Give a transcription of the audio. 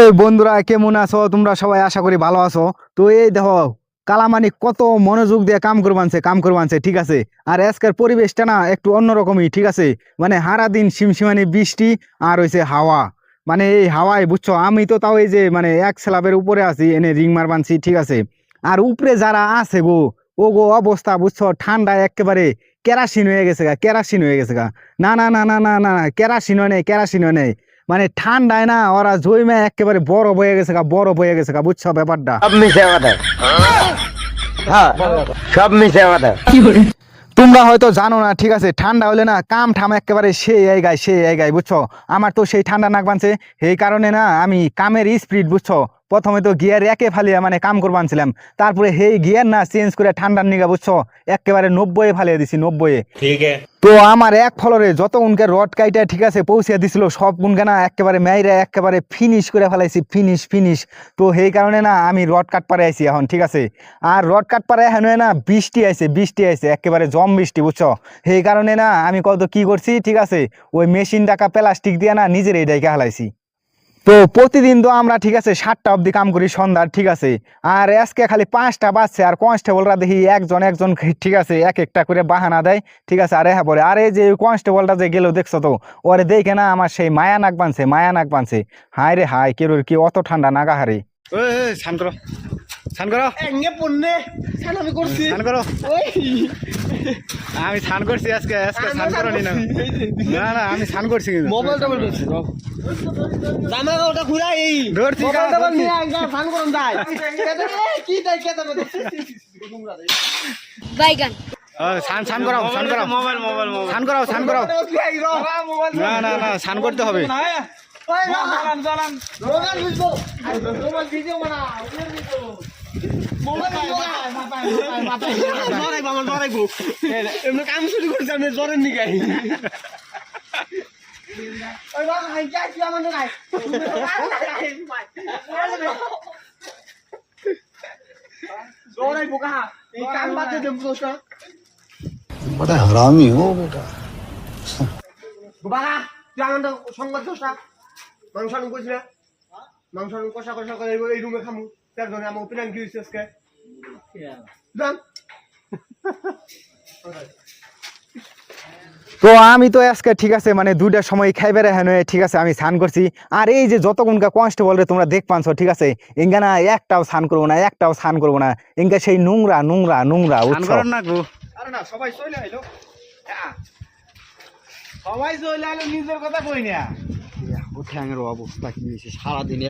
ওই বন্ধুরা কেমন আছো তোমরা সবাই? আশা করি ভালো আছো। তো এই দেখো কালামানিক কত মনোযোগ দিয়ে কাম করবানছে ঠিক আছে। আর আজকের পরিবেশটা না একটু অন্যরকমই ঠিক আছে। মানে সারা দিন শিমশিমানি বৃষ্টি আর হইছে হাওয়া। মানে এই হাওয়ায় বুঝছো, আমি তো তাও এই যে মানে এক স্ল্যাবের উপরে আছি, এনে রিং মার বানছি ঠিক আছে। আর উপরে যারা আছে গো, ও গো অবস্থা বুঝছো, ঠান্ডায় একেবারে কেরাসিন হয়ে গেছে গা, কেরাসিন হয়ে গেছে গা। না না না না না না না, কেরাসিন হয় নাই, কেরাসিন হয় নাই। মানে ঠান্ডায় না ওরা জৈমে একেবারে বরফ হয়ে গেছে গা, বরফ হয়ে গেছে গা, বুঝছো ব্যাপারটা? সব মিশে কথা। হ্যাঁ, সব মিশে কথা। তোমরা হয়তো জানো না ঠিক আছে, ঠান্ডা হলে না কাম ঠাম একেবারে সেই এই গায় বুঝছো। আমার তো সেই ঠান্ডা নাক বানছে, এই কারণে না আমি কামের স্পিড বুঝছো, প্রথমে তো গিয়ার একে ফালিয়ে মানে কাম করবানছিলাম, তারপরে সেই গিয়ার না চেঞ্জ করে ঠান্ডার নিগা বুঝছো একেবারে 90-এ ফালিয়ে দিছি, 90-এ। ঠিক আছে। তো আমার এক ফলরে যত উনকে রড কাইটা ঠিক আছে পৌঁছে দিছিল, সব গুনকে না একেবারে মেয়েরা একেবারে ফিনিশ করে ফেলাইছি, ফিনিশ ফিনিশ। তো সেই কারণে না আমি রড কাট পারে আইছি এখন ঠিক আছে। আর রড কাট পারে এখন না বৃষ্টি আইছে একেবারে জম বৃষ্টি বুঝছো। সেই কারণে না আমি কত কি করছি ঠিক আছে, ওই মেশিন টাকা প্লাস্টিক দিয়ে না নিজের এই ডাইকে হালাইছি। তো প্রতিদিন তো আমরা ঠিক আছে 7টা অবধি কাম করি সন্ধ্যার ঠিক আছে। আর আজকে খালি 5টা বাজছে, আর কনস্টেবলরা দেখি একজন একজন ঠিক আছে এক একটা করে বাহানা দেয় ঠিক আছে। আর হ্যাঁ বলে, আরে যে কনস্টেবলটা যে গেল দেখছো তো, ওরে দেখে না আমার সেই মায়া নাক বানছে। হায় রে হায়, কেরোর কি অত ঠান্ডা নাগা হারে। স্নান করো, স্নান করো, আমি করছি স্নান করো। ওই আমি স্নান করছি আজকে স্নান করো নি না? না না, আমি স্নান করছি কিন্তু মোবাইলটা বলছি জামা ওটা ঘুরা এই ধরছি, মোবাইলটা ধরছি। নিয়ে একবার ফান করুন যায় কি তাই কেতে বাইগান স্নান করাও, স্নান করাও, স্নান করাও, স্নান করাও। না না না, স্নান করতে হবে। কাম শুরু করছি আমি জ্বরের নিগাই बड़ा हरामी हो बेटा। সংবাদ দোষটা মাংস আনু করছি না, মাংস আনু কষা কষা করে এই রুমে খামু চারজনে আমার প্ল্যান কি হয়েছে আজকে যান। তো আমি তো আজকে ঠিক আছে মানে 2টার সময় খাইবে রে হ্যাঁ ঠিক আছে, আমি স্নান করছি। আর এই যে যতক্ষণকা কনস্টেবল রে তোমরা দেখ পাচ্ছ ঠিক আছে, এঙ্গা না একটাও স্নান করবো না, একটাও স্নান করবো না। এঙ্গা সেই নোংরা নোংরা নোংরা বুঝছো। আরে না সবাই চলে আইলো, সবাই চলে আইলো, নিজের কথা কই না। ঠ্যাংয়ের অবস্থা কি হয়েছে সারাদিন